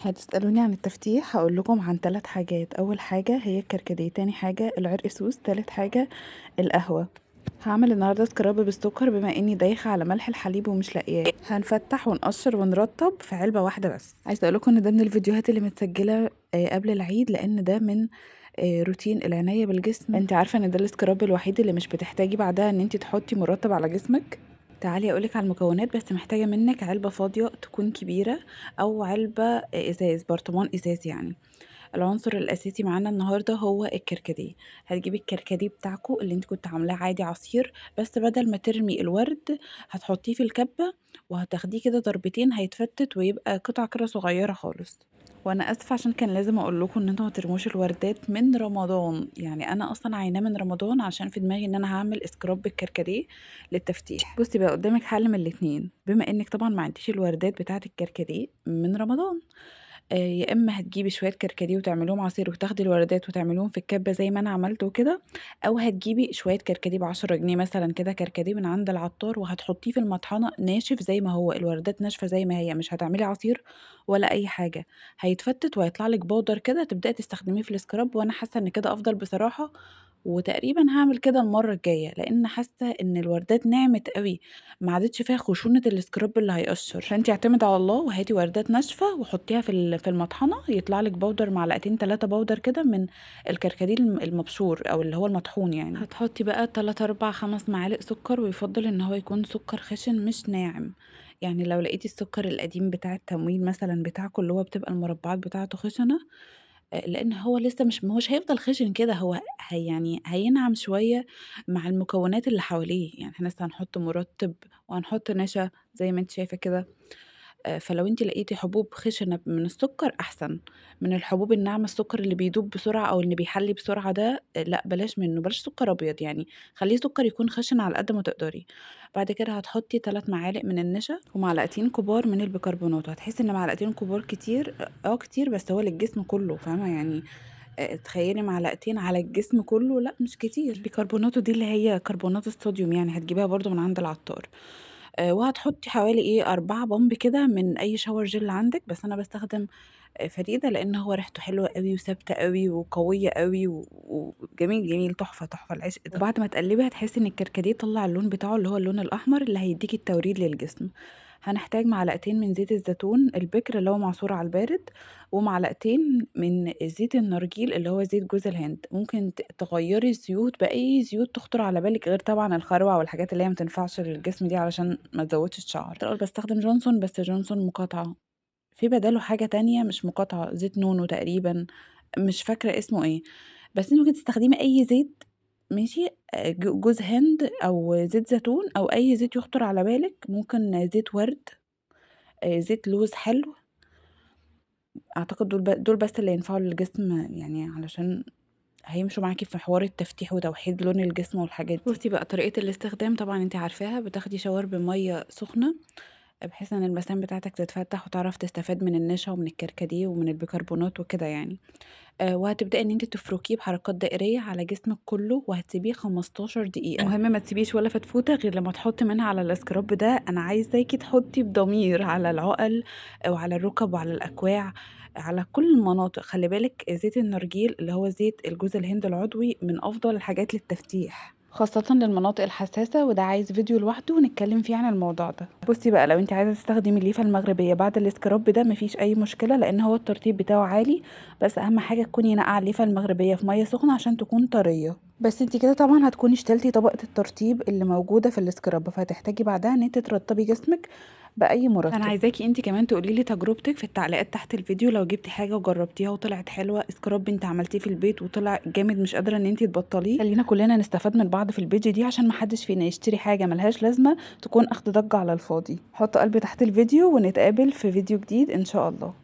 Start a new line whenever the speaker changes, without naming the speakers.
هتسألوني عن التفتيح، هقول لكم عن 3 حاجات. اول حاجة هي الكركديه، تاني حاجة العرق سوس، تالت حاجة القهوة. هعمل النهارده سكراب بالسكر بما اني دايخه على ملح الحليب ومش لاقياه. هنفتح ونقشر ونرطب في علبه واحده بس. عايزه اقول لكم ان ده من الفيديوهات اللي متسجله قبل العيد، لان ده من روتين العنايه بالجسم. انت عارفه ان ده السكراب الوحيد اللي مش بتحتاجي بعدها ان انت تحطي مرطب على جسمك. تعالي اقولك على المكونات، بس محتاجه منك علبه فاضيه تكون كبيره، او علبه ازاز، برطمان ازاز يعني. العنصر الاساسي معانا النهارده هو الكركديه. هتجيبي الكركديه بتاعكو اللي انت كنت عاملاه عادي عصير، بس بدل ما ترمي الورد هتحطيه في الكبه وهتاخديه كده ضربتين، هيتفتت ويبقى قطع كده صغيره خالص. وانا اسفه عشان كان لازم اقول لكم ان انتوا ما ترموش الوردات من رمضان، يعني انا اصلا عايناه من رمضان عشان في دماغي ان انا هعمل اسكراب بالكركديه للتفتيح. بصي بقى، قدامك حل من الاتنين، بما انك طبعا ما عنديش الوردات بتاعه الكركديه من رمضان. يا اما هتجيبي شويه كركديه وتعمليهم عصير وتاخدي الوردات وتعمليهم في الكبه زي ما انا عملته كده، او هتجيبي شويه كركديه ب10 جنيه مثلا كده، كركديه من عند العطار، وهتحطيه في المطحنه ناشف زي ما هو، الوردات ناشفه زي ما هي، مش هتعملي عصير ولا اي حاجه. هيتفتت وهيطلع لك بودر كده، تبداي تستخدميه في السكراب، وانا حاسه ان كده افضل بصراحه. وتقريبا هعمل كده المره الجايه، لان حاسه ان الوردات نعمت قوي، ما عادتش فيها خشونة السكراب اللي هيقشر. فانتي اعتمدي على الله وهاتي وردات ناشفة وحطيها في المطحنة، يطلع لك بودر، معلقتين 3 بودر كده من الكركديه المبشور او اللي هو المطحون يعني. هتحطي بقى 3 4 5 معالق سكر، ويفضل ان هو يكون سكر خشن مش ناعم. يعني لو لقيتي السكر القديم بتاع التموين مثلا بتاعكم، اللي هو بتبقى المربعات بتاعته خشنة، لأن هو لسه مش، ما هوش هيفضل خشن كده، هو يعني هينعم شوية مع المكونات اللي حواليه. يعني إحنا لسه هنحط مرطب وهنحط نشا زي ما أنتِ شايفة كده. فلو أنتِ لقيتِ حبوب خشنة من السكر أحسن من الحبوب الناعمة، السكر اللي بيدوب بسرعة أو اللي بيحلي بسرعة ده لأ بلاش منه، بلاش سكر أبيض يعني، خلّيه سكر يكون خشن على قد ما تقدري. بعد كده هتحطي 3 معالق من النشا ومعلقتين كبار من البيكربونات، وهتحسي إن معلقتين كبار كتير، كتير، بس هو للجسم كله، فاهمة يعني. تخيّلي معلقتين على الجسم كله، لأ مش كتير. البيكربوناتو دي اللي هي كربونات الصوديوم يعني، هتجيبيها برضه من عند العطار. وهتحطي حوالي إيه 4 بامب كده من أي shower gel عندِك، بس أنا باستخدم فريدة، لإن هو ريحته حلوة أوي وثابتة أوي وقوية أوي وجميل، جميل، تحفة، تحفة، العشق ده. وبعد ما تقلبي هتحسي إن الكركديه طلّع اللون بتاعه اللي هو اللون الأحمر اللي هيدّيكِ التوريد للجسم. هنحتاج معلقتين من زيت الزيتون البكر اللي هو معصور على البارد، ومعلقتين من زيت النرجيل اللي هو زيت جوز الهند. ممكن تغيّري الزيوت بأي زيوت تخطر على بالِك، غير طبعًا الخروع والحاجات اللي هي ما تنفعش للجسم دي علشان ما تزوّدش الشعر. في الأول باستخدم جونسون، بس جونسون مقاطعة. في بداله حاجة تانية مش مقاطعة، زيت نونو تقريبًا، مش فاكرة اسمه إيه، بس أنتِ ممكن تستخدمي أي زيت، ماشي، جوز هند أو زيت زيتون أو أي زيت يخطر على بالِك، ممكن زيت ورد، زيت لوز حلو. أعتقد دول بس اللي ينفعوا للجسم يعني، علشان هيمشوا معاكِ في حوار التفتيح وتوحيد لون الجسم والحاجات دي. بُصي بقى طريقة الاستخدام طبعًا أنتِ عارفاها، بتاخدي شاور بمَيّة سخنة بحيث إن المسام بتاعتك تتفتح وتعرف تستفاد من النشا ومن الكركديه ومن البيكربونات وكده يعني. وهتبدئي إن أنتِ تفركيه بحركات دائرية على جسمِك كله، وهتسيبيه 15 دقيقة. المهم ما تسيبيش ولا فتفوتة غير لمّا تحطي منها على السكراب ده. أنا عايزاكِ تحطي بضمير على العُقَل وعلى الرُكَب وعلى الأكواع، على كل المناطق. خلّي بالِك زيت النرجيل اللي هو زيت الجوز الهند العضوي من أفضل الحاجات للتفتيح، خاصةً للمناطق الحساسة، وده عايز فيديو لوحده ونتكلم فيه عن الموضوع ده. بُصي بقى، لو أنتِ عايزة تستخدمي الليفة المغربية بعد السكراب ده ما فيش أي مشكلة، لإن هو الترطيب بتاعه عالي، بس أهم حاجة تكوني ناقعة الليفة المغربية في مَيّة سخنة عشان تكون طرية. بس أنتِ كده طبعًا هتكوني شِلتِ طبقة الترطيب اللي موجودة في السكراب، فهتحتاجي بعدها إن أنتِ ترطبي جسمِك بأي مرطب. أنا عايزاكِ أنتِ كمان تقولي لي تجربتِك في التعليقات تحت الفيديو، لو جبتِ حاجة وجربتيها وطلعت حلوة، سكراب أنتِ عملتيه في البيت وطلع جامد مش قادرة إن أنتِ تبطليه، خلّينا كلنا نستفاد من بعض في البيدج دي، عشان ما حدش فينا يشتري حاجة ما لهاش لازمة تكون أخد ضجة على الفاضي. حطوا قلب تحت الفيديو ونتقابل في فيديو جديد إن شاء الله.